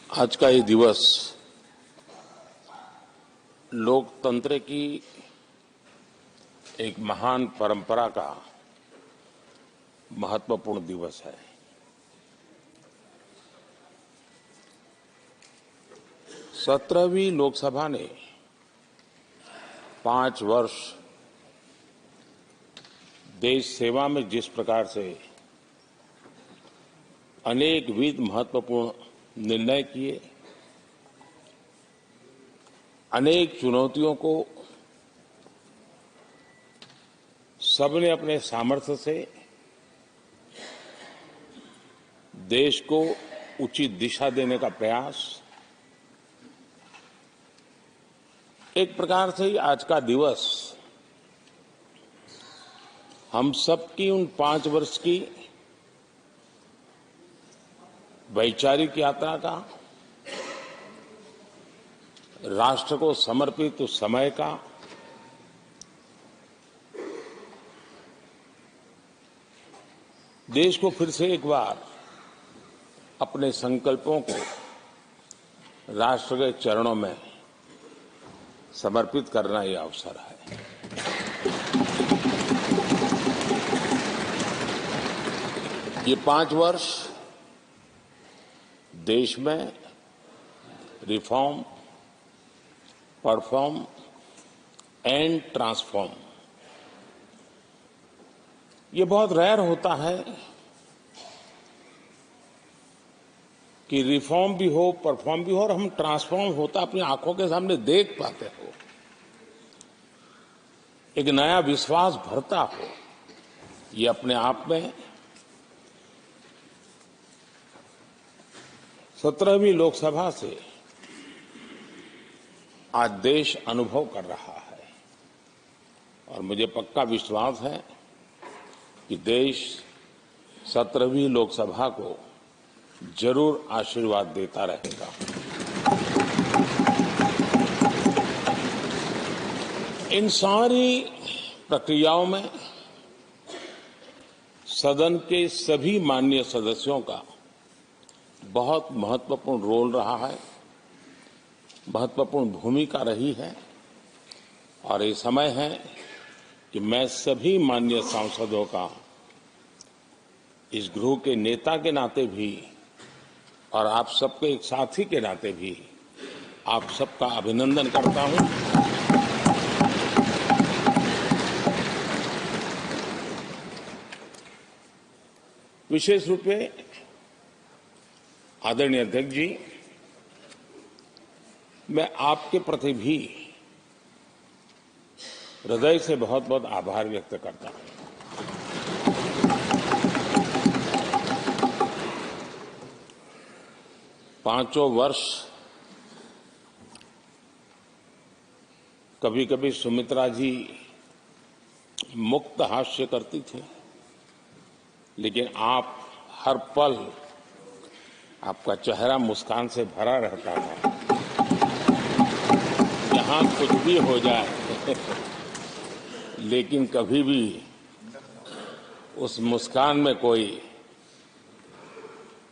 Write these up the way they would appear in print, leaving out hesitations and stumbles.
आज का ये दिवस लोकतंत्र की एक महान परंपरा का महत्वपूर्ण दिवस है। सत्रहवीं लोकसभा ने 5 वर्ष देश सेवा में जिस प्रकार से अनेकविध महत्वपूर्ण निर्णय किए, अनेक चुनौतियों को सबने अपने सामर्थ्य से देश को उचित दिशा देने का प्रयास, एक प्रकार से आज का दिवस हम सबकी उन 5 वर्ष की वैचारिक यात्रा का, राष्ट्र को समर्पित उस समय का, देश को फिर से एक बार अपने संकल्पों को राष्ट्र के चरणों में समर्पित करना ये अवसर है। ये 5 वर्ष देश में रिफॉर्म, परफॉर्म एंड ट्रांसफॉर्म, ये बहुत रेयर होता है कि रिफॉर्म भी हो, परफॉर्म भी हो और हम ट्रांसफॉर्म होता अपनी आंखों के सामने देख पाते हो, एक नया विश्वास भरता हो। ये अपने आप में 17वीं लोकसभा से आज देश अनुभव कर रहा है और मुझे पक्का विश्वास है कि देश 17वीं लोकसभा को जरूर आशीर्वाद देता रहेगा। इन सारी प्रक्रियाओं में सदन के सभी माननीय सदस्यों का बहुत महत्वपूर्ण रोल रहा है, महत्वपूर्ण भूमिका रही है और ये समय है कि मैं सभी माननीय सांसदों का इस गृह के नेता के नाते भी और आप सबके एक साथी के नाते भी आप सबका अभिनंदन करता हूं। विशेष रूप से आदरणीय अध्यक्ष जी, मैं आपके प्रति भी हृदय से बहुत बहुत आभार व्यक्त करता हूं। पांचों वर्ष कभी कभी सुमित्रा जी मुक्त हास्य करती थी, लेकिन आप हर पल आपका चेहरा मुस्कान से भरा रहता था। जहां कुछ भी हो जाए लेकिन कभी भी उस मुस्कान में कोई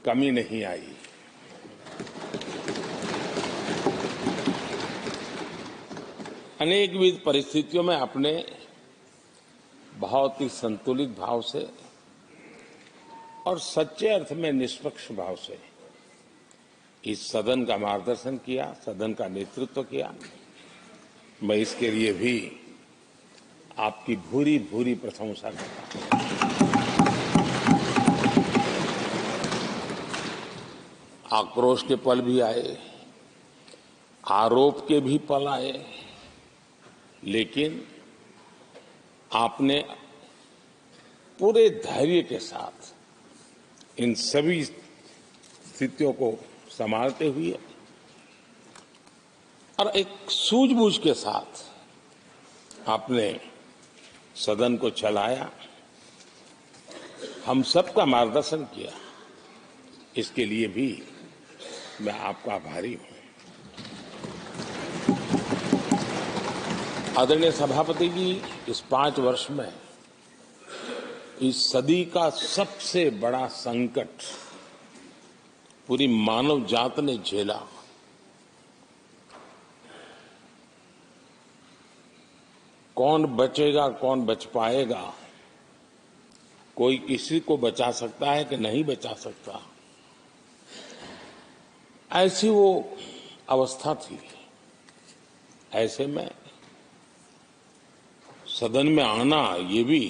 कमी नहीं आई। अनेकविध परिस्थितियों में आपने बहुत ही संतुलित भाव से और सच्चे अर्थ में निष्पक्ष भाव से इस सदन का मार्गदर्शन किया, सदन का नेतृत्व किया। मैं इसके लिए भी आपकी भूरी भूरी प्रशंसा करता हूं। आक्रोश के पल भी आए, आरोप के भी पल आए, लेकिन आपने पूरे धैर्य के साथ इन सभी स्थितियों को संभालते हुए और एक सूझबूझ के साथ आपने सदन को चलाया, हम सबका मार्गदर्शन किया। इसके लिए भी मैं आपका आभारी हूं। आदरणीय सभापति जी, इस 5 वर्ष में इस सदी का सबसे बड़ा संकट पूरी मानव जात ने झेला। कौन बचेगा, कौन बच पाएगा, कोई किसी को बचा सकता है कि नहीं बचा सकता, ऐसी वो अवस्था थी। ऐसे में सदन में आना, ये भी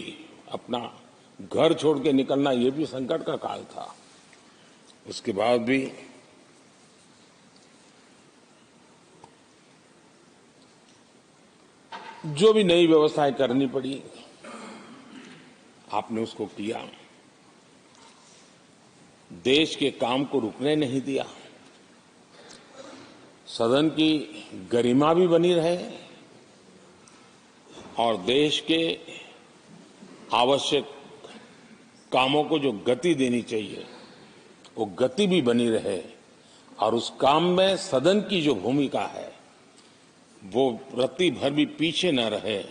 अपना घर छोड़ के निकलना, ये भी संकट का काल था। उसके बाद भी जो भी नई व्यवस्थाएं करनी पड़ी, आपने उसको किया। देश के काम को रुकने नहीं दिया। सदन की गरिमा भी बनी रहे और देश के आवश्यक कामों को जो गति देनी चाहिए, वो गति भी बनी रहे। और उस काम में सदन की जो भूमिका है, वो रत्ती भर भी पीछे न रहे।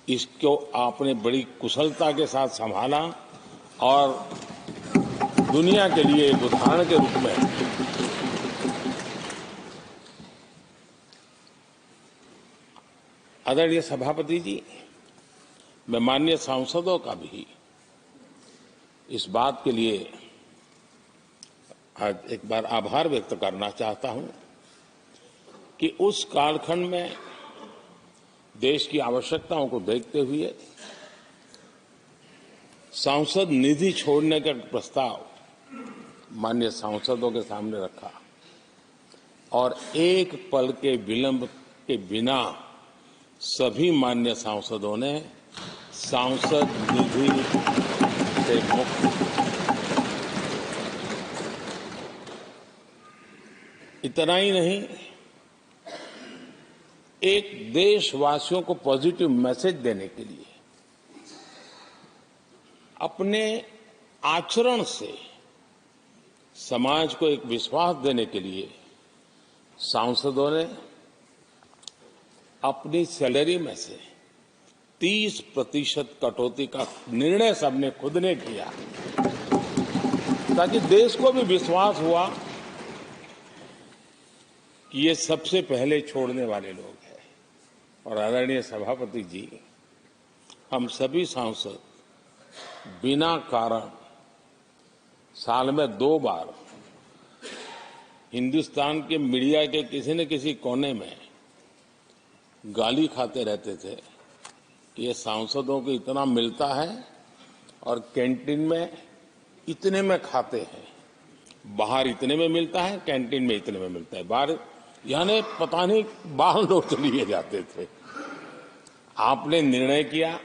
इसको आपने बड़ी कुशलता के साथ संभाला और दुनिया के लिए एक उदाहरण के रूप में आदरणीय सभापति जी, मैं माननीय सांसदों का भी इस बात के लिए आज एक बार आभार व्यक्त करना चाहता हूं कि उस कालखंड में देश की आवश्यकताओं को देखते हुए सांसद निधि छोड़ने का प्रस्ताव माननीय सांसदों के सामने रखा और एक पल के विलंब के बिना सभी माननीय सांसदों ने सांसद निधि से मुक्त। इतना ही नहीं, एक देशवासियों को पॉजिटिव मैसेज देने के लिए अपने आचरण से समाज को एक विश्वास देने के लिए सांसदों ने अपनी सैलरी में से 30% कटौती का निर्णय सबने खुद ने किया, ताकि देश को भी विश्वास हुआ कि ये सबसे पहले छोड़ने वाले लोग हैं। और आदरणीय सभापति जी, हम सभी सांसद बिना कारण साल में 2 बार हिंदुस्तान के मीडिया के किसी न किसी कोने में गाली खाते रहते थे कि ये सांसदों को इतना मिलता है और कैंटीन में इतने में खाते हैं, बाहर इतने में मिलता है, कैंटीन में इतने में मिलता है, बाहर यानी पता नहीं बाहर लोग तो लिए जाते थे। आपने निर्णय किया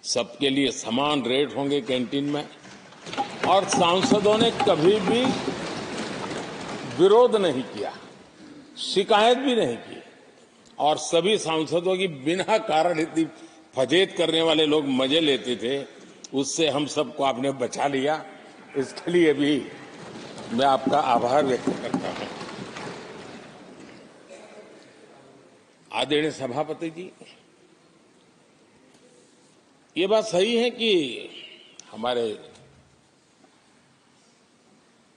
सबके लिए समान रेट होंगे कैंटीन में, और सांसदों ने कभी भी विरोध नहीं किया, शिकायत भी नहीं की। और सभी सांसदों की बिना कारण इतनी फजेत करने वाले लोग मजे लेते थे, उससे हम सबको आपने बचा लिया। इसके लिए भी मैं आपका आभार व्यक्त करता हूं। आदरणीय सभापति जी, ये बात सही है कि हमारे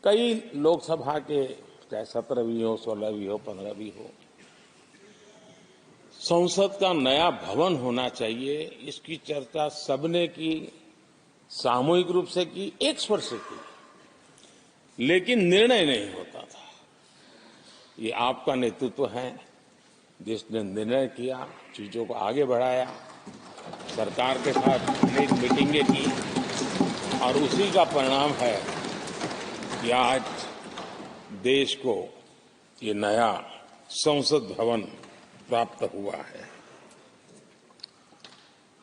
कई लोकसभा के, चाहे 17 भी हो, 16 भी हो, 15 भी हो, संसद का नया भवन होना चाहिए, इसकी चर्चा सबने की, सामूहिक रूप से की, एक स्वर से की, लेकिन निर्णय नहीं होता था। ये आपका नेतृत्व है जिसने निर्णय किया, चीजों को आगे बढ़ाया, सरकार के साथ अनेक मीटिंगें की, और उसी का परिणाम है कि आज देश को ये नया संसद भवन प्राप्त हुआ है।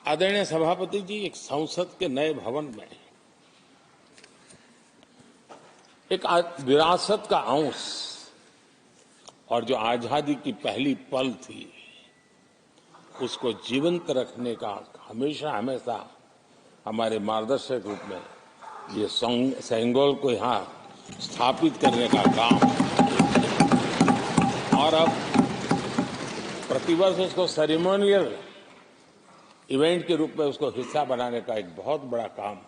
आदरणीय सभापति जी, एक संसद के नए भवन में एक विरासत का अंश और जो आजादी की पहली पल थी, उसको जीवंत रखने का हमेशा हमेशा हमारे मार्गदर्शक रूप में ये सेंगोल को यहाँ स्थापित करने का काम, और अब प्रतिवर्ष उसको सेरेमोनियल इवेंट के रूप में उसको हिस्सा बनाने का एक बहुत बड़ा काम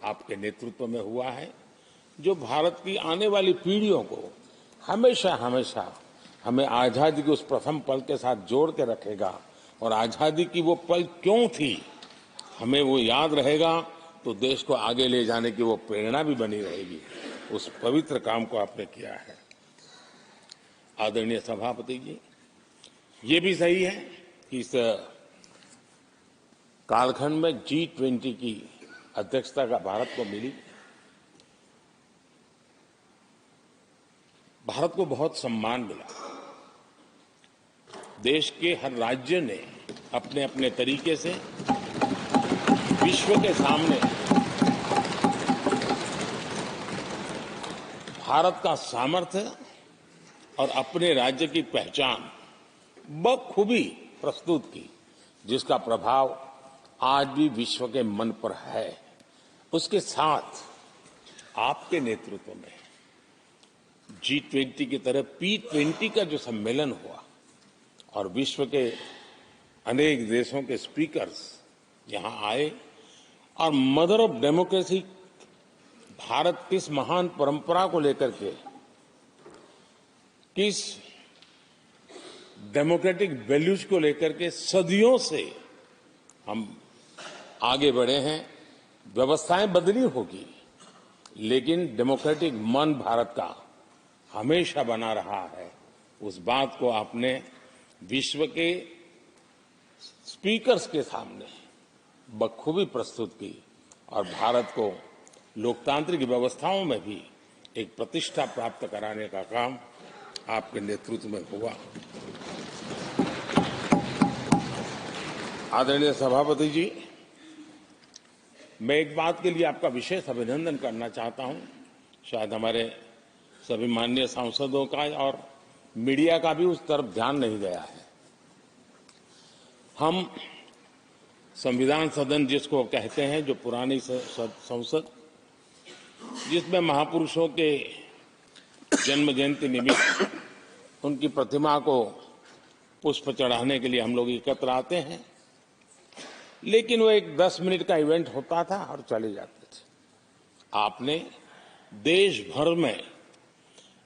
आपके नेतृत्व में हुआ है। जो भारत की आने वाली पीढ़ियों को हमेशा हमेशा हमें आजादी के उस प्रथम पल के साथ जोड़ के रखेगा और आजादी की वो पल क्यों थी हमें वो याद रहेगा, तो देश को आगे ले जाने की वो प्रेरणा भी बनी रहेगी। उस पवित्र काम को आपने किया है। आदरणीय सभापति जी, ये भी सही है कि इस कालखंड में G20 की अध्यक्षता का भारत को मिली। भारत को बहुत सम्मान मिला। देश के हर राज्य ने अपने अपने तरीके से विश्व के सामने भारत का सामर्थ्य और अपने राज्य की पहचान बखूबी प्रस्तुत की, जिसका प्रभाव आज भी विश्व के मन पर है। उसके साथ आपके नेतृत्व में G20 की तरह P20 का जो सम्मेलन हुआ और विश्व के अनेक देशों के स्पीकर्स यहां आए और मदर ऑफ डेमोक्रेसी भारत किस महान परंपरा को लेकर के, किस डेमोक्रेटिक वैल्यूज को लेकर के सदियों से हम आगे बढ़े हैं। व्यवस्थाएं बदली होगी, लेकिन डेमोक्रेटिक मन भारत का हमेशा बना रहा है। उस बात को आपने विश्व के स्पीकर्स के सामने बखूबी प्रस्तुत की और भारत को लोकतांत्रिक व्यवस्थाओं में भी एक प्रतिष्ठा प्राप्त कराने का काम आपके नेतृत्व में हुआ। आदरणीय सभापति जी, मैं एक बात के लिए आपका विशेष अभिनंदन करना चाहता हूं। शायद हमारे सभी माननीय सांसदों का और मीडिया का भी उस तरफ ध्यान नहीं गया है। हम संविधान सदन जिसको कहते हैं, जो पुरानी संसद, जिसमें महापुरुषों के जन्म जयंती निमित्त उनकी प्रतिमा को पुष्प चढ़ाने के लिए हम लोग एकत्र आते हैं, लेकिन वो एक 10 मिनट का इवेंट होता था और चले जाते थे। आपने देश भर में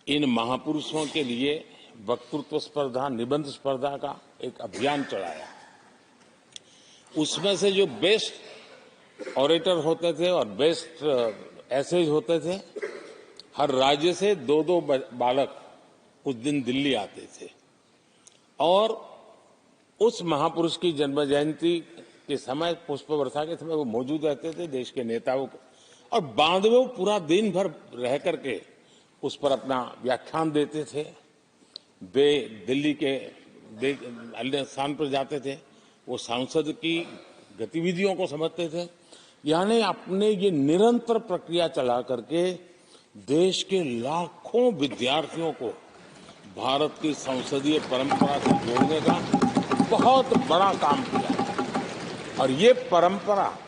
इन महापुरुषों के लिए वक्तृत्व स्पर्धा, निबंध स्पर्धा का एक अभियान चलाया। उसमें से जो बेस्ट ऑरेटर होते थे और बेस्ट एसेज होते थे, हर राज्य से 2-2 बालक उस दिन दिल्ली आते थे और उस महापुरुष की जन्म जयंती के समय, पुष्प वर्षा के समय वो मौजूद रहते थे, देश के नेताओं को, और बाद में वो पूरा दिन भर रह करके उस पर अपना व्याख्यान देते थे। वे दिल्ली के अन्य स्थान पर जाते थे, वो सांसद की गतिविधियों को समझते थे। यानी अपने ये निरंतर प्रक्रिया चला करके देश के लाखों विद्यार्थियों को भारत की संसदीय परंपरा से जोड़ने का बहुत बड़ा काम किया और ये परंपरा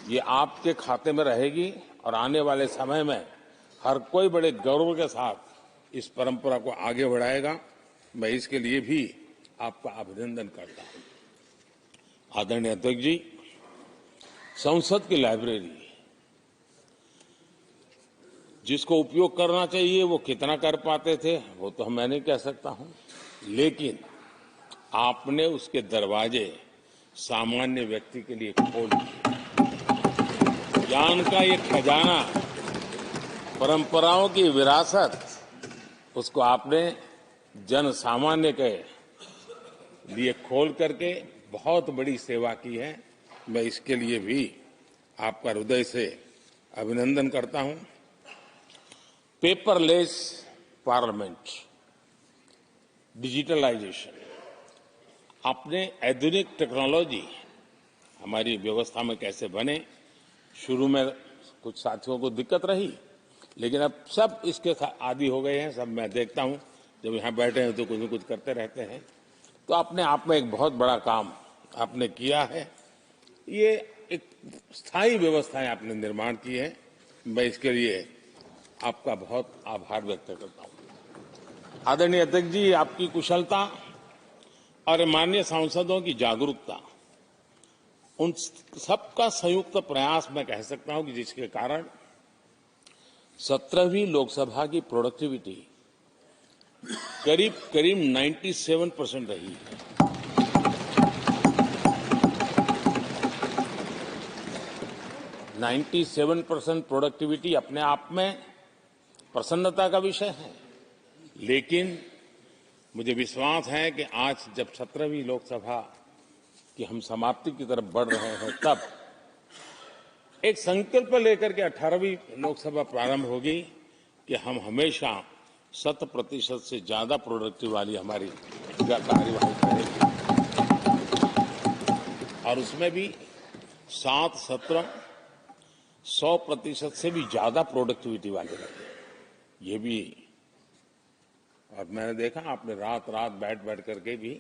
ये आपके खाते में रहेगी और आने वाले समय में हर कोई बड़े गौरव के साथ इस परंपरा को आगे बढ़ाएगा। मैं इसके लिए भी आपका अभिनंदन करता हूं। आदरणीय अध्यक्ष जी, संसद की लाइब्रेरी जिसको उपयोग करना चाहिए वो कितना कर पाते थे वो तो मैं नहीं कह सकता हूं, लेकिन आपने उसके दरवाजे सामान्य व्यक्ति के लिए खोल दिए। ज्ञान का ये खजाना, परंपराओं की विरासत, उसको आपने जन सामान्य के लिए खोल करके बहुत बड़ी सेवा की है। मैं इसके लिए भी आपका हृदय से अभिनंदन करता हूं। पेपरलेस पार्लियामेंट, डिजिटलाइजेशन, आपने आधुनिक टेक्नोलॉजी हमारी व्यवस्था में कैसे बने। शुरू में कुछ साथियों को दिक्कत रही, लेकिन अब सब इसके आदी हो गए हैं। सब मैं देखता हूं, जब यहाँ बैठे हैं तो कुछ न कुछ करते रहते हैं। तो अपने आप में एक बहुत बड़ा काम आपने किया है। ये एक स्थायी व्यवस्थाएं आपने निर्माण की है। मैं इसके लिए आपका बहुत आभार व्यक्त करता हूं। आदरणीय अध्यक्ष जी, आपकी कुशलता और माननीय सांसदों की जागरूकता, उन सबका संयुक्त प्रयास मैं कह सकता हूं कि जिसके कारण 17वीं लोकसभा की प्रोडक्टिविटी करीब करीब 97% रही है। नाइन्टी 97% प्रोडक्टिविटी अपने आप में प्रसन्नता का विषय है, लेकिन मुझे विश्वास है कि आज जब 17वीं लोकसभा की हम समाप्ति की तरफ बढ़ रहे हैं, तब एक संकल्प लेकर के 18वीं लोकसभा प्रारंभ होगी कि हम हमेशा 100% से ज्यादा प्रोडक्टिव वाली हमारी कार्यवाही करेंगे और उसमें भी 7 सत्र 100% से भी ज्यादा प्रोडक्टिविटी वाले रहे। ये भी, और मैंने देखा आपने रात रात बैठ करके भी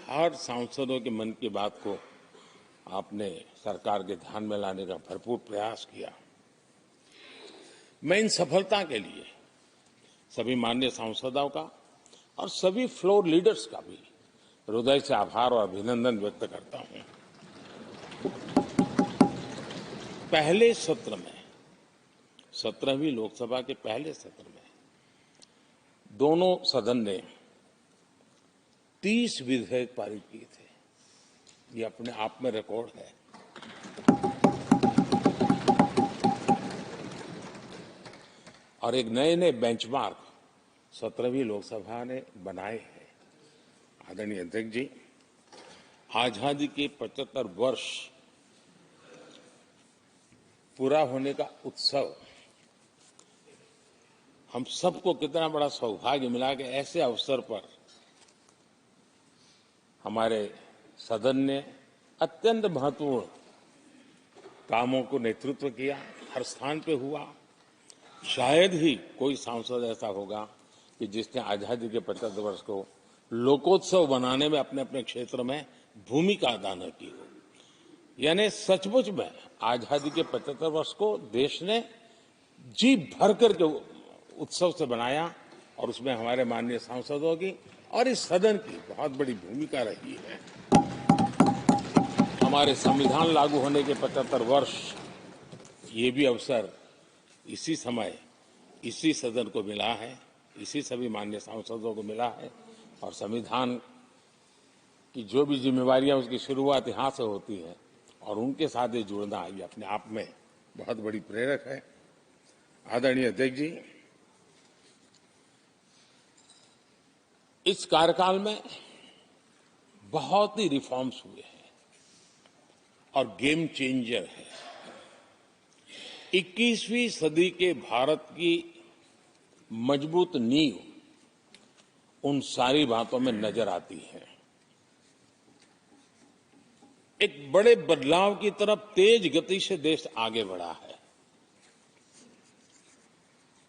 हर सांसदों के मन की बात को आपने सरकार के ध्यान में लाने का भरपूर प्रयास किया। मैं इन सफलता के लिए सभी माननीय सांसदों का और सभी फ्लोर लीडर्स का भी हृदय से आभार और अभिनंदन व्यक्त करता हूं। पहले सत्र में, 17वीं लोकसभा के पहले सत्र में दोनों सदन ने 30 विधेयक पारित किए थे। ये अपने आप में रिकॉर्ड है। और एक नए बेंचमार्क 17वीं लोकसभा ने बनाए हैं। आदरणीय अध्यक्ष जी, आजादी के 75 वर्ष पूरा होने का उत्सव हम सबको कितना बड़ा सौभाग्य मिला कि ऐसे अवसर पर हमारे सदन ने अत्यंत महत्वपूर्ण कामों को नेतृत्व किया, हर स्थान पे हुआ। शायद ही कोई सांसद ऐसा होगा कि जिसने आजादी के 75 वर्ष को लोकोत्सव बनाने में अपने अपने क्षेत्र में भूमिका अदा न की हो। यानी सचमुच में आजादी के 75 वर्ष को देश ने जी भर करके उत्सव से बनाया और उसमें हमारे माननीय सांसदों की और इस सदन की बहुत बड़ी भूमिका रही है। हमारे संविधान लागू होने के 75 वर्ष, ये भी अवसर इसी समय इसी सदन को मिला है, इसी सभी माननीय सांसदों को मिला है। और संविधान की जो भी जिम्मेवारियां उसकी शुरुआत यहां से होती है और उनके साथ ये जुड़ना ये अपने आप में बहुत बड़ी प्रेरक है। आदरणीय अध्यक्ष जी, इस कार्यकाल में बहुत ही रिफॉर्म्स हुए हैं और गेम चेंजर है। 21वीं सदी के भारत की मजबूत नींव उन सारी बातों में नजर आती है। एक बड़े बदलाव की तरफ तेज गति से देश आगे बढ़ा है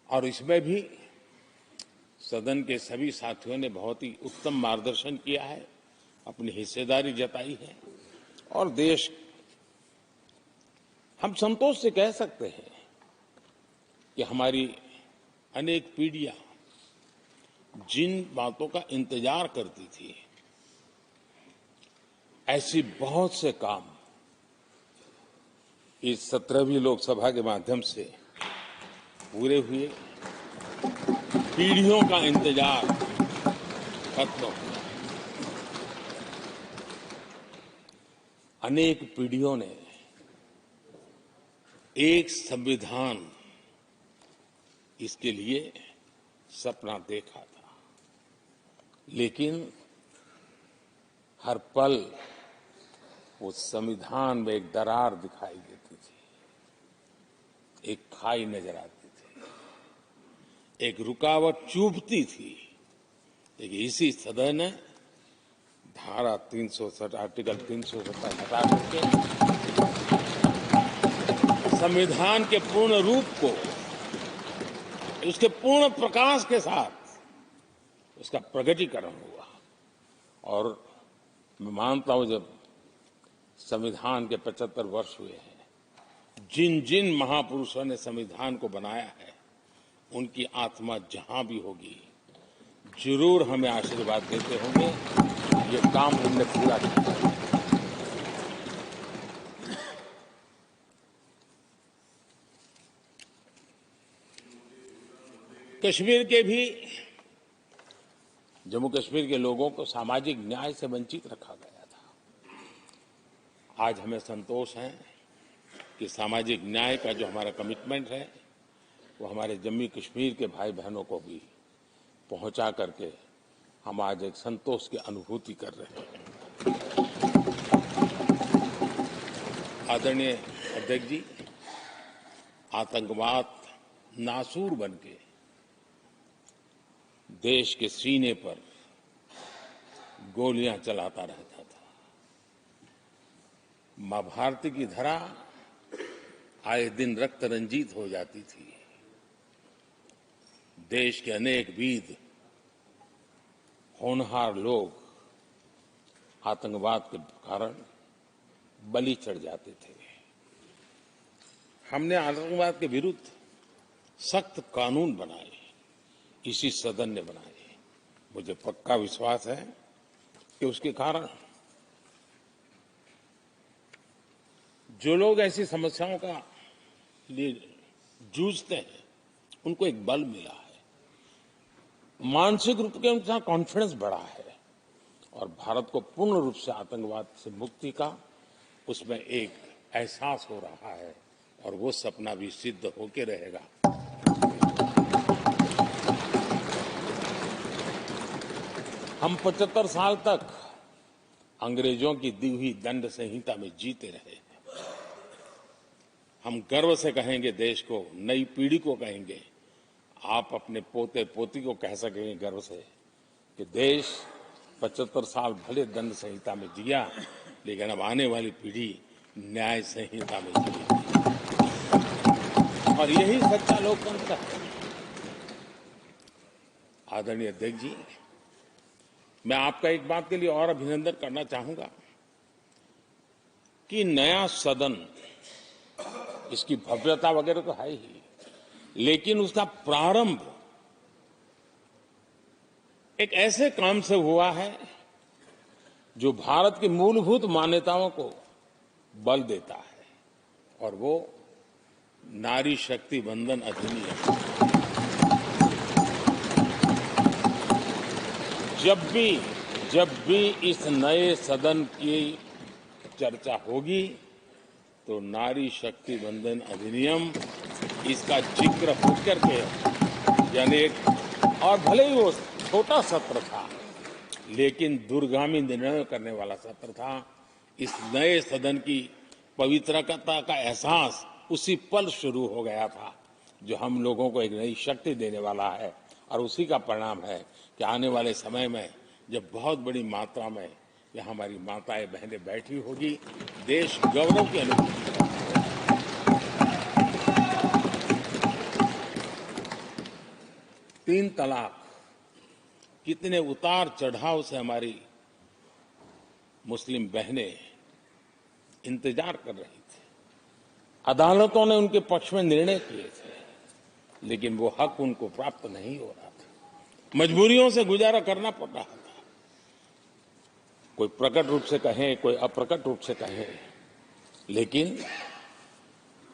और इसमें भी सदन के सभी साथियों ने बहुत ही उत्तम मार्गदर्शन किया है, अपनी हिस्सेदारी जताई है और देश, हम संतोष से कह सकते हैं कि हमारी अनेक पीढ़ियां जिन बातों का इंतजार करती थी, ऐसी बहुत से काम इस 17वीं लोकसभा के माध्यम से पूरे हुए। पीढ़ियों का इंतजार खत्म हो। अनेक पीढ़ियों ने एक संविधान, इसके लिए सपना देखा था, लेकिन हर पल उस संविधान में एक दरार दिखाई देती थी, एक खाई नजर आती थी, एक रुकावट चुभती थी। लेकिन इसी सदन ने धारा 360 आर्टिकल 370 हटा करके संविधान के पूर्ण रूप को, उसके पूर्ण प्रकाश के साथ उसका प्रकटीकरण हुआ। और मैं मानता हूं जब संविधान के 75 वर्ष हुए हैं, जिन जिन महापुरुषों ने संविधान को बनाया है, उनकी आत्मा जहां भी होगी जरूर हमें आशीर्वाद देते होंगे, ये काम हमने पूरा किया। कश्मीर के भी जम्मू कश्मीर के लोगों को सामाजिक न्याय से वंचित रखा गया था। आज हमें संतोष है कि सामाजिक न्याय का जो हमारा कमिटमेंट है वो हमारे जम्मू कश्मीर के भाई बहनों को भी पहुंचा करके हम आज एक संतोष की अनुभूति कर रहे हैं। आदरणीय अध्यक्ष जी, आतंकवाद नासूर बनके देश के सीने पर गोलियां चलाता रहता था। मां भारती की धरा आए दिन रक्त रंजित हो जाती थी। देश के अनेक वीर होनहार लोग आतंकवाद के कारण बलि चढ़ जाते थे। हमने आतंकवाद के विरुद्ध सख्त कानून बनाए, इसी सदन ने बनाए। मुझे पक्का विश्वास है कि उसके कारण जो लोग ऐसी समस्याओं का लिए जूझते हैं उनको एक बल मिला है, मानसिक रूप के उनका कॉन्फिडेंस बढ़ा है और भारत को पूर्ण रूप से आतंकवाद से मुक्ति का उसमें एक एहसास हो रहा है और वो सपना भी सिद्ध होके रहेगा। हम 75 साल तक अंग्रेजों की दी हुई दंड संहिता में जीते रहे। हम गर्व से कहेंगे देश को, नई पीढ़ी को कहेंगे, आप अपने पोते पोती को कह सकेंगे गर्व से कि देश 75 साल भले दंड संहिता में जिया, लेकिन अब आने वाली पीढ़ी न्याय संहिता में जिएगी और यही सच्चा लोकतंत्र है। आदरणीय अध्यक्ष जी, मैं आपका एक बात के लिए और अभिनंदन करना चाहूंगा कि नया सदन, इसकी भव्यता वगैरह तो है ही, लेकिन उसका प्रारंभ एक ऐसे काम से हुआ है जो भारत की मूलभूत मान्यताओं को बल देता है और वो नारी शक्ति वंदन अधिनियम। जब भी इस नए सदन की चर्चा होगी तो नारी शक्ति वंदन अधिनियम इसका जिक्र होकर के, यानी एक, और भले ही वो छोटा सत्र था लेकिन दूरगामी निर्णय करने वाला सत्र था। इस नए सदन की पवित्रता का एहसास उसी पल शुरू हो गया था जो हम लोगों को एक नई शक्ति देने वाला है और उसी का परिणाम है कि आने वाले समय में जब बहुत बड़ी मात्रा में यहाँ हमारी माताएं बहनें बैठी होगी, देश गौरव की अनुभूति करेगा। 3 तलाक कितने उतार चढ़ाव से हमारी मुस्लिम बहनें इंतजार कर रही थी। अदालतों ने उनके पक्ष में निर्णय किए थे, लेकिन वो हक उनको प्राप्त नहीं हो रहा था। मजबूरियों से गुजारा करना पड़ रहा था। कोई प्रकट रूप से कहे, कोई अप्रकट रूप से कहे, लेकिन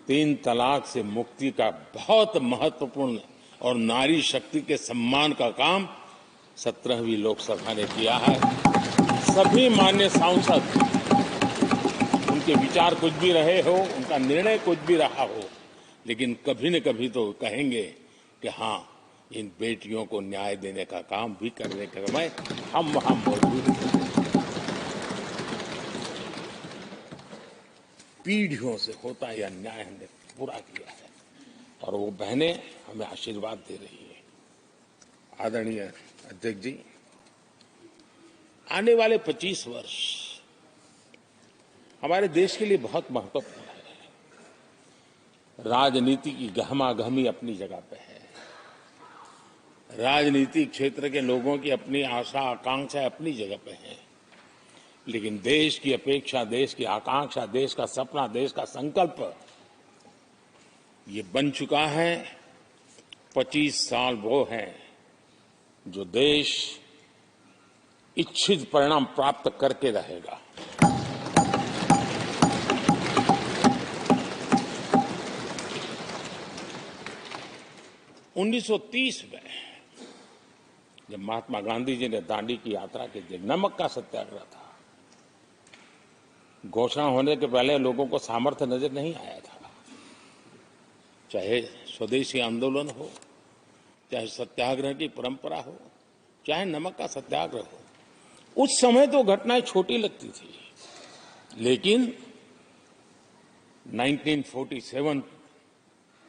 3 तलाक से मुक्ति का बहुत महत्वपूर्ण और नारी शक्ति के सम्मान का काम 17वीं लोकसभा ने किया है। सभी माननीय सांसद, उनके विचार कुछ भी रहे हो, उनका निर्णय कुछ भी रहा हो, लेकिन कभी न कभी तो कहेंगे कि हाँ, इन बेटियों को न्याय देने का काम भी करने के समय हम वहां मौजूद हैं। पीढ़ियों से होता यह न्याय हमने पूरा किया है और वो बहनें हमें आशीर्वाद दे रही है। आदरणीय अध्यक्ष जी, आने वाले 25 वर्ष हमारे देश के लिए बहुत महत्वपूर्ण है। राजनीति की गहमागहमी अपनी जगह पे है, राजनीतिक क्षेत्र के लोगों की अपनी आशा आकांक्षा अपनी जगह पे है, लेकिन देश की अपेक्षा, देश की आकांक्षा, देश का सपना, देश का संकल्प ये बन चुका है। 25 साल वो है जो देश इच्छित परिणाम प्राप्त करके रहेगा। 1930 में जब महात्मा गांधी जी ने दांडी की यात्रा की थी, नमक का सत्याग्रह था। घोषणा होने के पहले लोगों को सामर्थ्य नजर नहीं आया था। चाहे स्वदेशी आंदोलन हो, चाहे सत्याग्रह की परंपरा हो, चाहे नमक का सत्याग्रह हो, उस समय तो घटनाएं छोटी लगती थी, लेकिन 1947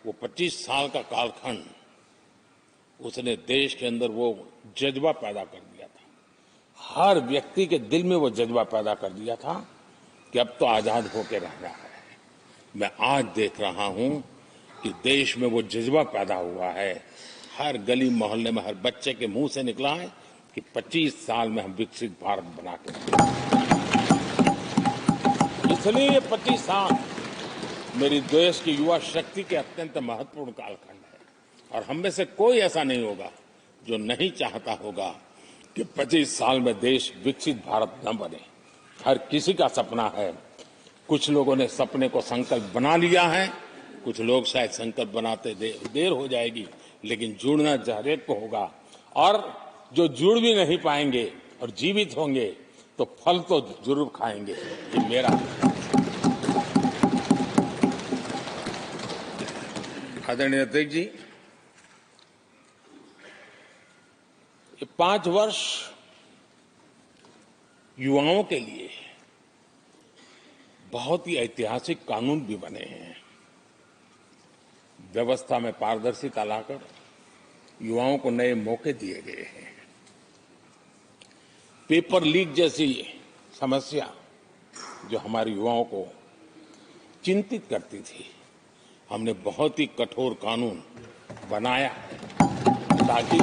वो 25 साल का कालखंड, उसने देश के अंदर वो जज्बा पैदा कर दिया था। हर व्यक्ति के दिल में वो जज्बा पैदा कर दिया था कि अब तो आजाद होकर रहना है। मैं आज देख रहा हूं कि देश में वो जज्बा पैदा हुआ है। हर गली मोहल्ले में हर बच्चे के मुंह से निकला है कि 25 साल में हम विकसित भारत बना के, इसलिए ये 25 साल मेरी देश की युवा शक्ति के अत्यंत महत्वपूर्ण कालखंड है। और हम में से कोई ऐसा नहीं होगा जो नहीं चाहता होगा कि 25 साल में देश विकसित भारत न बने। हर किसी का सपना है। कुछ लोगों ने सपने को संकल्प बना लिया है, कुछ लोग शायद संकल्प बनाते देर हो जाएगी, लेकिन जुड़ना हर एक को होगा। और जो जुड़ भी नहीं पाएंगे और जीवित होंगे तो फल तो जरूर खाएंगे। ये मेरा आदरणीय अध्यक्ष जी, ये 5 वर्ष युवाओं के लिए बहुत ही ऐतिहासिक कानून भी बने हैं। व्यवस्था में पारदर्शिता लाकर युवाओं को नए मौके दिए गए हैं। पेपर लीक जैसी समस्या जो हमारे युवाओं को चिंतित करती थी, हमने बहुत ही कठोर कानून बनाया है ताकि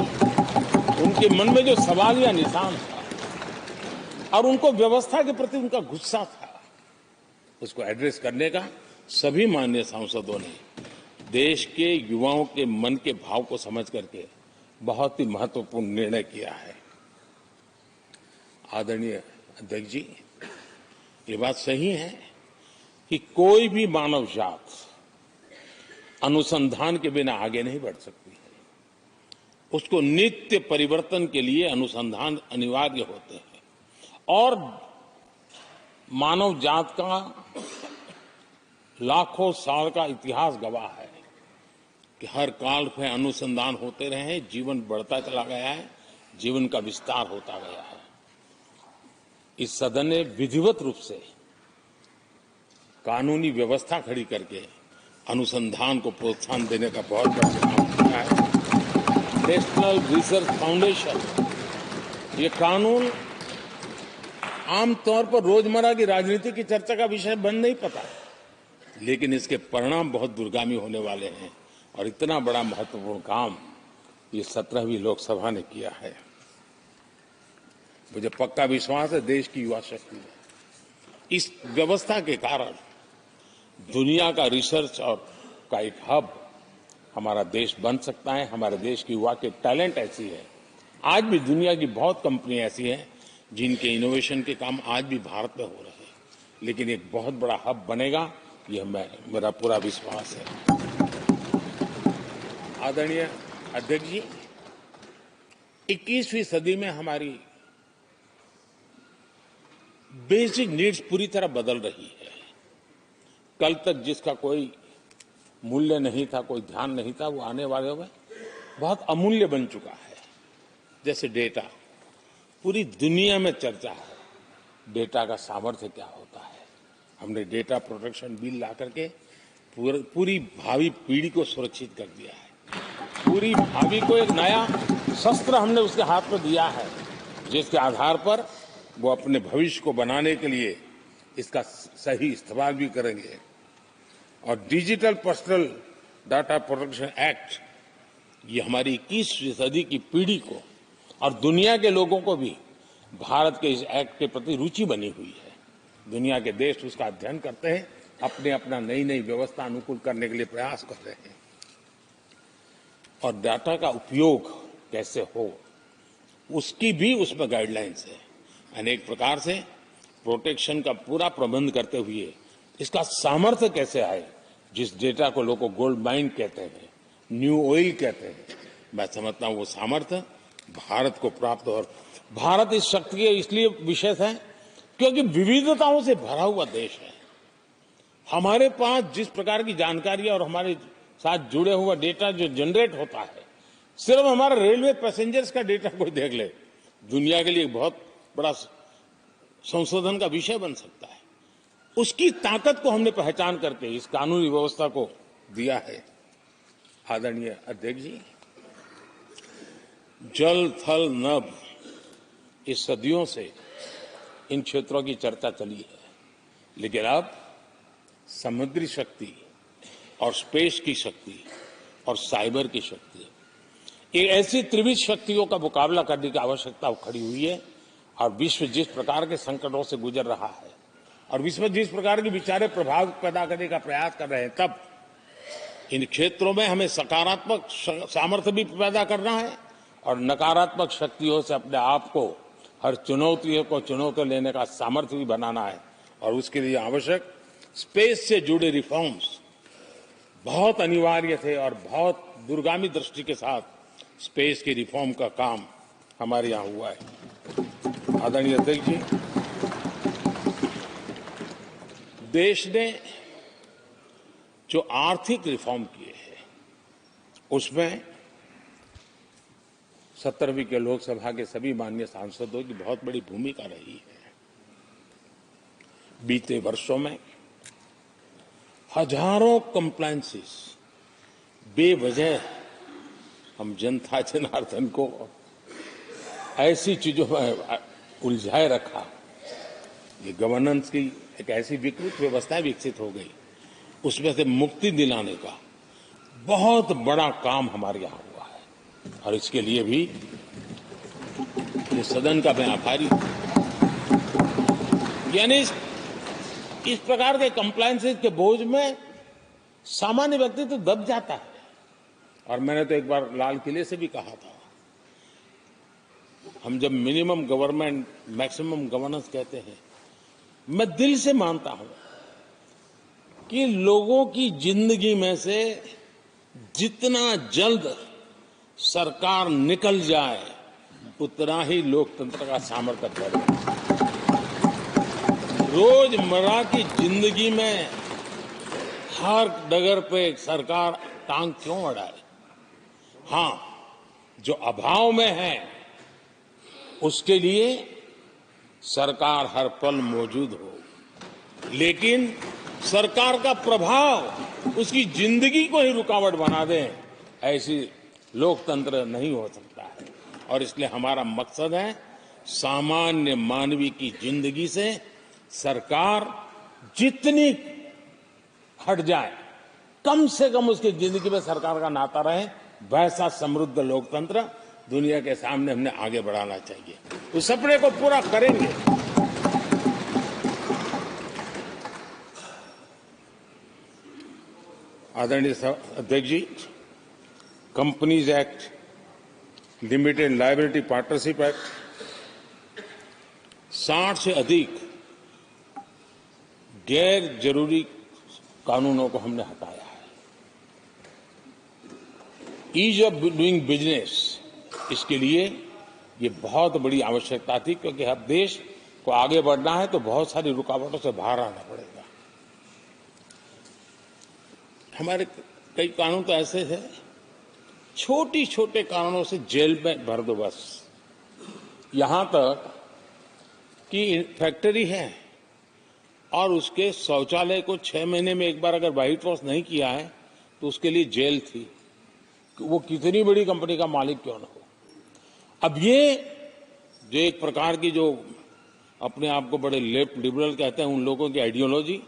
उनके मन में जो सवाल या निशान था और उनको व्यवस्था के प्रति उनका गुस्सा था, उसको एड्रेस करने का सभी माननीय सांसदों ने देश के युवाओं के मन के भाव को समझ करके बहुत ही महत्वपूर्ण निर्णय किया है। आदरणीय अध्यक्ष जी, ये बात सही है कि कोई भी मानव जात अनुसंधान के बिना आगे नहीं बढ़ सकती है। उसको नित्य परिवर्तन के लिए अनुसंधान अनिवार्य होते हैं। और मानव जात का लाखों साल का इतिहास गवाह है कि हर काल में अनुसंधान होते रहे हैं, जीवन बढ़ता चला गया है, जीवन का विस्तार होता गया है। इस सदन ने विधिवत रूप से कानूनी व्यवस्था खड़ी करके अनुसंधान को प्रोत्साहन देने का बहुत बड़ा काम किया है। नेशनल रिसर्च फाउंडेशन, ये कानून आमतौर पर रोजमर्रा की राजनीति की चर्चा का विषय बन नहीं पता, लेकिन इसके परिणाम बहुत दूरगामी होने वाले हैं। और इतना बड़ा महत्वपूर्ण काम ये 17वीं लोकसभा ने किया है। मुझे पक्का विश्वास है देश की युवा शक्ति में इस व्यवस्था के कारण दुनिया का रिसर्च और का एक हब हमारा देश बन सकता है। हमारे देश की युवा के टैलेंट ऐसी है, आज भी दुनिया की बहुत कंपनियां ऐसी हैं जिनके इनोवेशन के काम आज भी भारत में हो रहे हैं, लेकिन एक बहुत बड़ा हब बनेगा, यह मेरा पूरा विश्वास है। आदरणीय अध्यक्ष जी, 21वीं सदी में हमारी बेसिक नीड्स पूरी तरह बदल रही है। कल तक जिसका कोई मूल्य नहीं था, कोई ध्यान नहीं था, वो आने वाले में बहुत अमूल्य बन चुका है। जैसे डेटा, पूरी दुनिया में चर्चा है डेटा का सामर्थ्य क्या होता है। हमने डेटा प्रोटेक्शन बिल ला करके पूरी भावी पीढ़ी को सुरक्षित कर दिया है। पूरी भावी को एक नया शस्त्र हमने उसके हाथ में दिया है, जिसके आधार पर वो अपने भविष्य को बनाने के लिए इसका सही इस्तेमाल भी करेंगे। और digital personal data protection act, ये हमारी 21वीं सदी की पीढ़ी को और दुनिया के लोगों को भी भारत के इस एक्ट के प्रति रुचि बनी हुई है। दुनिया के देश उसका अध्ययन करते हैं, अपने अपना नई नई व्यवस्था अनुकूल करने के लिए प्रयास कर रहे हैं। और डाटा का उपयोग कैसे हो, उसकी भी उसमें गाइडलाइंस है। अनेक प्रकार से प्रोटेक्शन का पूरा प्रबंध करते हुए इसका सामर्थ्य कैसे आए, जिस डेटा को लोगों गोल्ड माइन कहते हैं, न्यू ऑयल कहते हैं, मैं समझता हूं वो सामर्थ्य भारत को प्राप्त। और भारत इस शक्ति के इसलिए विशेष है क्योंकि विविधताओं से भरा हुआ देश है। हमारे पास जिस प्रकार की जानकारी और हमारे साथ जुड़े हुआ डेटा जो जनरेट होता है, सिर्फ हमारा रेलवे पैसेंजर्स का डेटा कोई देख ले, दुनिया के लिए बहुत बड़ा संशोधन का विषय बन सकता है। उसकी ताकत को हमने पहचान करके इस कानूनी व्यवस्था को दिया है। आदरणीय अध्यक्ष जी, जल थल नभ, इस सदियों से इन क्षेत्रों की चर्चा चली है, लेकिन अब समुद्री शक्ति और स्पेस की शक्ति और साइबर की शक्ति, एक ऐसी त्रिविध शक्तियों का मुकाबला करने की आवश्यकता खड़ी हुई है। और विश्व जिस प्रकार के संकटों से गुजर रहा है और विश्व जिस प्रकार के विचारे प्रभाव पैदा करने का प्रयास कर रहे हैं, तब इन क्षेत्रों में हमें सकारात्मक सामर्थ्य भी पैदा करना है और नकारात्मक शक्तियों से अपने आप को, हर चुनौतियों को चुनौती लेने का सामर्थ्य भी बनाना है। और उसके लिए आवश्यक स्पेस से जुड़े रिफॉर्म्स बहुत अनिवार्य थे और बहुत दूरगामी दृष्टि के साथ स्पेस की रिफॉर्म का काम हमारे यहां हुआ है। आदरणीय अध्यक्ष जी, देश ने जो आर्थिक रिफॉर्म किए हैं उसमें 17वीं के लोकसभा के सभी माननीय सांसदों की बहुत बड़ी भूमिका रही है। बीते वर्षों में हजारों कंप्लायंसेस बेवजह हम जनता जनार्दन को ऐसी चीजों में उलझाए रखा। ये गवर्नेंस की एक ऐसी विकृत व्यवस्था विकसित हो गई, उसमें से मुक्ति दिलाने का बहुत बड़ा काम हमारे यहां हुआ है और इसके लिए भी इस सदन का मैं आभारी हूं। यानी इस प्रकार के कंप्लायंसेस के बोझ में सामान्य व्यक्ति तो दब जाता है। और मैंने तो एक बार लाल किले से भी कहा था, हम जब मिनिमम गवर्नमेंट मैक्सिमम गवर्नेंस कहते हैं, मैं दिल से मानता हूं कि लोगों की जिंदगी में से जितना जल्द सरकार निकल जाए उतना ही लोकतंत्र का सामर्थ्य बढ़ेगा। रोजमर्रा की जिंदगी में हर डगर पे सरकार टांग क्यों अड़ाए? हां, जो अभाव में है उसके लिए सरकार हर पल मौजूद हो, लेकिन सरकार का प्रभाव उसकी जिंदगी को ही रुकावट बना दे, ऐसी लोकतंत्र नहीं हो सकता है। और इसलिए हमारा मकसद है सामान्य मानवी की जिंदगी से सरकार जितनी हट जाए, कम से कम उसकी जिंदगी में सरकार का नाता रहे, वैसा समृद्ध लोकतंत्र दुनिया के सामने हमने आगे बढ़ाना चाहिए। उस सपने को पूरा करेंगे। आदरणीय अध्यक्ष जी, companies act, limited liability partnership act, 60 से अधिक गैर जरूरी कानूनों को हमने हटाया है। ईज ऑफ डूइंग बिजनेस, इसके लिए ये बहुत बड़ी आवश्यकता थी, क्योंकि हर देश को आगे बढ़ना है तो बहुत सारी रुकावटों से बाहर आना पड़ेगा। हमारे कई कानून तो ऐसे हैं, छोटी छोटे कारणों से जेल में भर दो बस। यहां तक कि फैक्ट्री है और उसके शौचालय को 6 महीने में एक बार अगर व्हाइट वॉश नहीं किया है तो उसके लिए जेल थी, वो कितनी बड़ी कंपनी का मालिक क्यों न हो। अब ये जो एक प्रकार की जो अपने आप को बड़े लेफ्ट लिबरल कहते हैं, उन लोगों की आइडियोलॉजी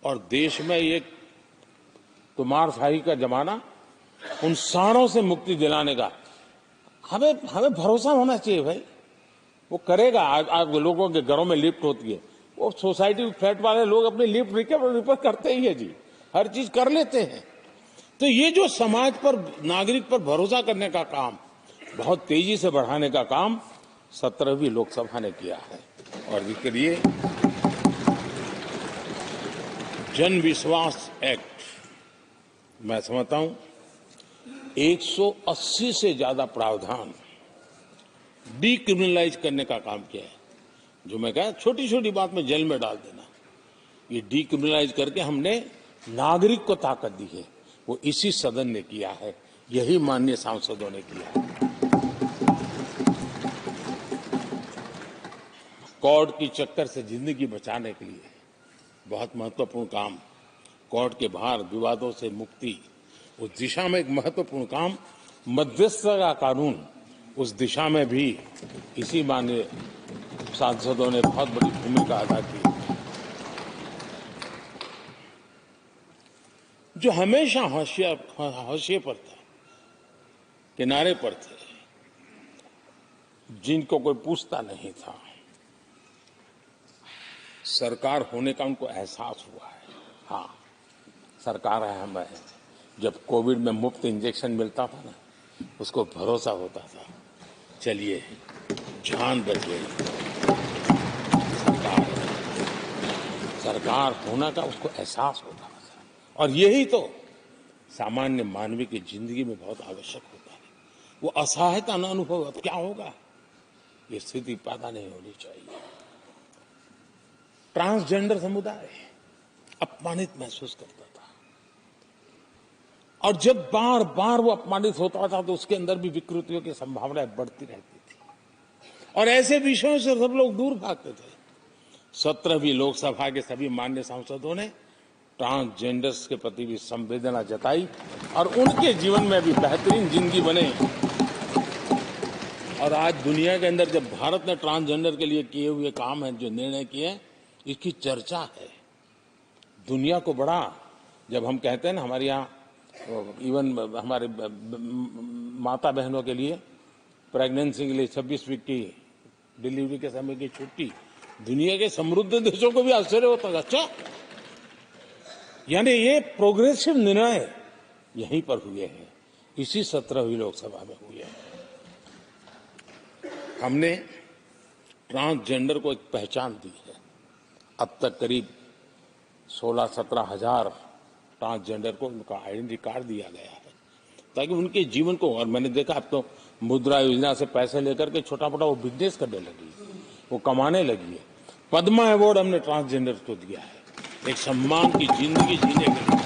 और देश में ये तुमारशाही का जमाना, उन सारों से मुक्ति दिलाने का हमें भरोसा होना चाहिए। भाई वो करेगा। आज लोगों के घरों में लिफ्ट होती है, वो सोसाइटी फ्लैट वाले लोग अपनी लिफ्ट रिपेयर करते ही है जी, हर चीज कर लेते हैं। तो ये जो समाज पर, नागरिक पर भरोसा करने का काम, बहुत तेजी से बढ़ाने का काम 17वीं लोकसभा ने किया है। और इसके लिए जन विश्वास एक्ट, मैं समझता हूं 180 से ज्यादा प्रावधान डीक्रिमिनलाइज करने का काम किया है। जो मैं कहा छोटी छोटी बात में जेल में डाल देना, ये डीक्रिमिनलाइज करके हमने नागरिक को ताकत दी है। वो इसी सदन ने किया है, यही माननीय सांसदों ने किया है। कोर्ट की चक्कर से जिंदगी बचाने के लिए बहुत महत्वपूर्ण काम, कोर्ट के बाहर विवादों से मुक्ति, उस दिशा में एक महत्वपूर्ण काम, मध्यस्थता का कानून, उस दिशा में भी इसी माननीय सांसदों ने बहुत बड़ी भूमिका अदा की। जो हमेशा हाशिए पर थे, किनारे पर थे, जिनको कोई पूछता नहीं था, सरकार होने का उनको एहसास हुआ है। हाँ, सरकार अहम है। जब कोविड में मुफ्त इंजेक्शन मिलता था ना, उसको भरोसा होता था, चलिए जान बच गई। सरकार होने का उसको एहसास होता था। और यही तो सामान्य मानवीय की जिंदगी में बहुत आवश्यक होता है। वो असहायता न अनुभव, अब क्या होगा, ये स्थिति पैदा नहीं होनी चाहिए। ट्रांसजेंडर समुदाय अपमानित महसूस करता था, और जब बार बार वो अपमानित होता था तो उसके अंदर भी विकृतियों की संभावनाएं बढ़ती रहती थी, और ऐसे विषयों से सब लोग दूर भागते थे। 17वीं लोकसभा के सभी माननीय सांसदों ने ट्रांसजेंडर्स के प्रति भी संवेदना जताई और उनके जीवन में भी बेहतरीन जिंदगी बने। और आज दुनिया के अंदर जब भारत ने ट्रांसजेंडर के लिए किए हुए काम है, जो निर्णय किए, इसकी चर्चा है दुनिया को बड़ा। जब हम कहते हैं ना, हमारे यहाँ इवन हमारे माता बहनों के लिए प्रेगनेंसी के लिए 26 वीक की डिलीवरी के समय की छुट्टी, दुनिया के समृद्ध देशों को भी आश्चर्य होता है। अच्छा, यानी ये प्रोग्रेसिव निर्णय यहीं पर हुए हैं, इसी 17वीं लोकसभा में हुए हैं। हमने ट्रांसजेंडर को एक पहचान दी है। अब तक करीब 16-17 हजार ट्रांसजेंडर को उनका आइडेंटिटी कार्ड दिया गया है, ताकि उनके जीवन को, और मैंने देखा अब तो मुद्रा योजना से पैसे लेकर के छोटा मोटा वो बिजनेस करने लगी, वो कमाने लगी है। पद्मा अवार्ड हमने ट्रांसजेंडर को दिया है, एक सम्मान की जिंदगी जीने के लिए।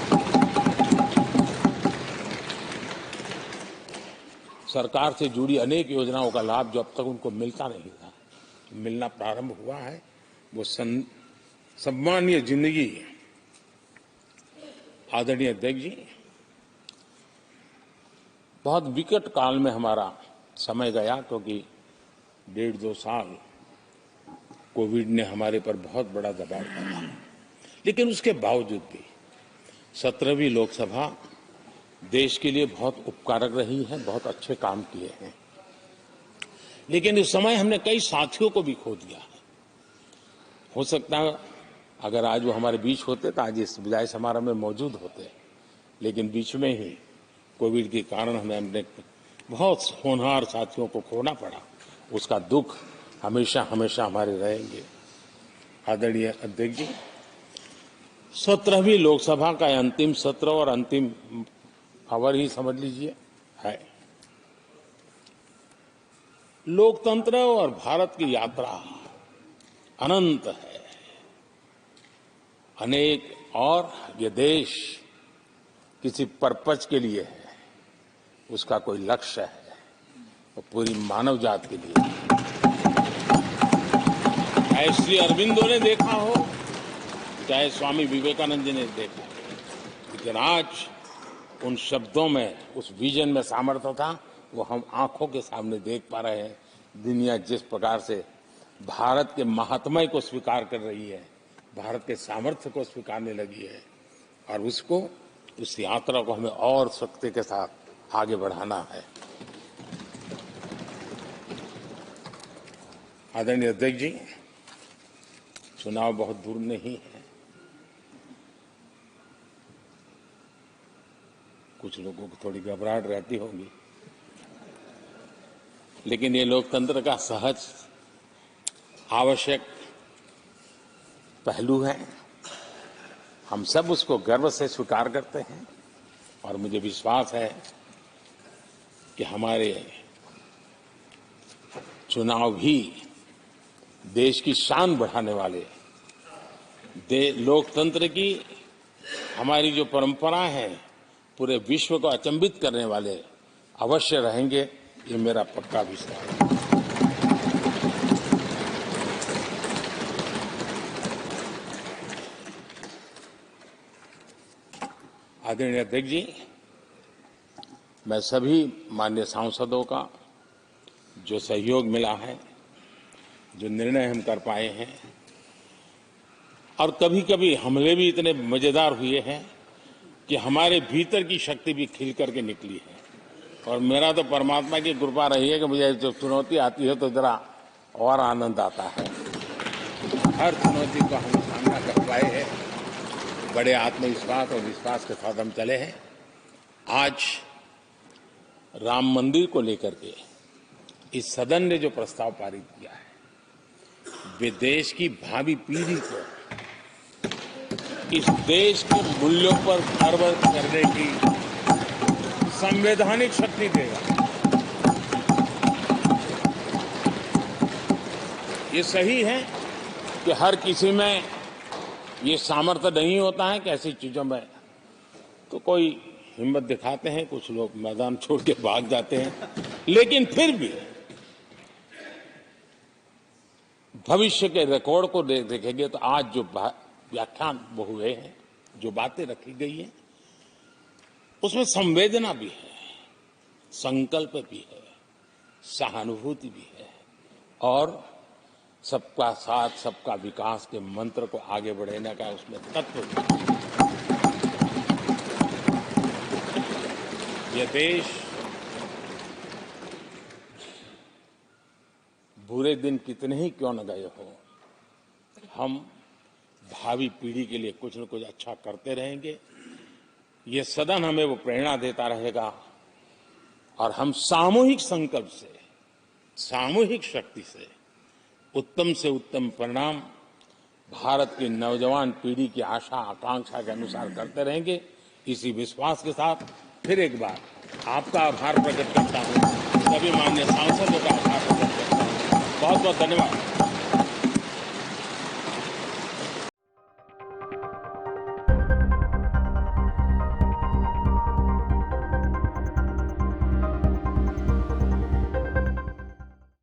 सरकार से जुड़ी अनेक योजनाओं का लाभ जो अब तक उनको मिलता नहीं था, मिलना प्रारंभ हुआ है। वो सम्मानीय जिंदगी। आदरणीय अध्यक्ष जी, बहुत विकट काल में हमारा समय गया, क्योंकि 1.5-2 साल कोविड ने हमारे पर बहुत बड़ा दबाव डाला, लेकिन उसके बावजूद भी 17वीं लोकसभा देश के लिए बहुत उपकारक रही है, बहुत अच्छे काम किए हैं। लेकिन इस समय हमने कई साथियों को भी खो दिया है। हो सकता है अगर आज वो हमारे बीच होते तो आज इस विदाई समारोह में मौजूद होते, लेकिन बीच में ही कोविड के कारण हमें अपने बहुत होनहार साथियों को खोना पड़ा। उसका दुख हमेशा हमेशा हमारे रहेंगे। आदरणीय अध्यक्ष जी, 17वीं लोकसभा का अंतिम सत्र और अंतिम आवर ही समझ लीजिए है। लोकतंत्र और भारत की यात्रा अनंत है, अनेक, और ये देश किसी पर्पज के लिए है, उसका कोई लक्ष्य है, वो पूरी मानव जात के लिए। चाहे श्री अरविंदो ने देखा हो, चाहे स्वामी विवेकानंद जी ने देखा, लेकिन आज उन शब्दों में, उस विजन में सामर्थ्य था, वो हम आंखों के सामने देख पा रहे हैं। दुनिया जिस प्रकार से भारत के महात्म्य को स्वीकार कर रही है, भारत के सामर्थ्य को स्वीकारने लगी है, और उसको, उस यात्रा को हमें और शक्ति के साथ आगे बढ़ाना है। आदरणीय अध्यक्ष जी, चुनाव बहुत दूर नहीं है। कुछ लोगों को थोड़ी घबराहट रहती होगी, लेकिन ये लोकतंत्र का सहज आवश्यक पहलू है। हम सब उसको गर्व से स्वीकार करते हैं, और मुझे विश्वास है कि हमारे चुनाव भी देश की शान बढ़ाने वाले, लोकतंत्र की हमारी जो परंपरा है पूरे विश्व को अचंभित करने वाले अवश्य रहेंगे, ये मेरा पक्का विश्वास है। आदरणीय अध्यक्ष जी, मैं सभी माननीय सांसदों का जो सहयोग मिला है, जो निर्णय हम कर पाए हैं, और कभी कभी हमले भी इतने मजेदार हुए हैं कि हमारे भीतर की शक्ति भी खिल करके निकली है। और मेरा तो परमात्मा की कृपा रही है कि मुझे जब चुनौती आती है तो जरा और आनंद आता है। हर चुनौती को हम सामना कर पाए हैं, बड़े आत्मविश्वास और विश्वास के साथ हम चले हैं। आज राम मंदिर को लेकर के इस सदन ने जो प्रस्ताव पारित किया है, वे देश की भावी पीढ़ी को इस देश के मूल्यों पर गर्व करने की संवैधानिक शक्ति देगा। ये सही है कि हर किसी में ये सामर्थ्य नहीं होता है कि ऐसी चीजों में तो कोई हिम्मत दिखाते हैं, कुछ लोग मैदान छोड़ के भाग जाते हैं, लेकिन फिर भी भविष्य के रिकॉर्ड को देखेंगे तो आज जो व्याख्यान वो हुए हैं, जो बातें रखी गई हैं, उसमें संवेदना भी है, संकल्प भी है, सहानुभूति भी है और सबका साथ सबका विकास के मंत्र को आगे बढ़ाने का उसमें तत्व भी है। यह देश बुरे दिन कितने ही क्यों न गए हो, हम भावी पीढ़ी के लिए कुछ न कुछ अच्छा करते रहेंगे। ये सदन हमें वो प्रेरणा देता रहेगा और हम सामूहिक संकल्प से, सामूहिक शक्ति से उत्तम परिणाम भारत की नौजवान पीढ़ी की आशा आकांक्षा के अनुसार करते रहेंगे। इसी विश्वास के साथ फिर एक बार आपका आभार प्रकट करता हूं, सभी माननीय सांसदों का आभार प्रकट करता हूं। बहुत बहुत धन्यवाद।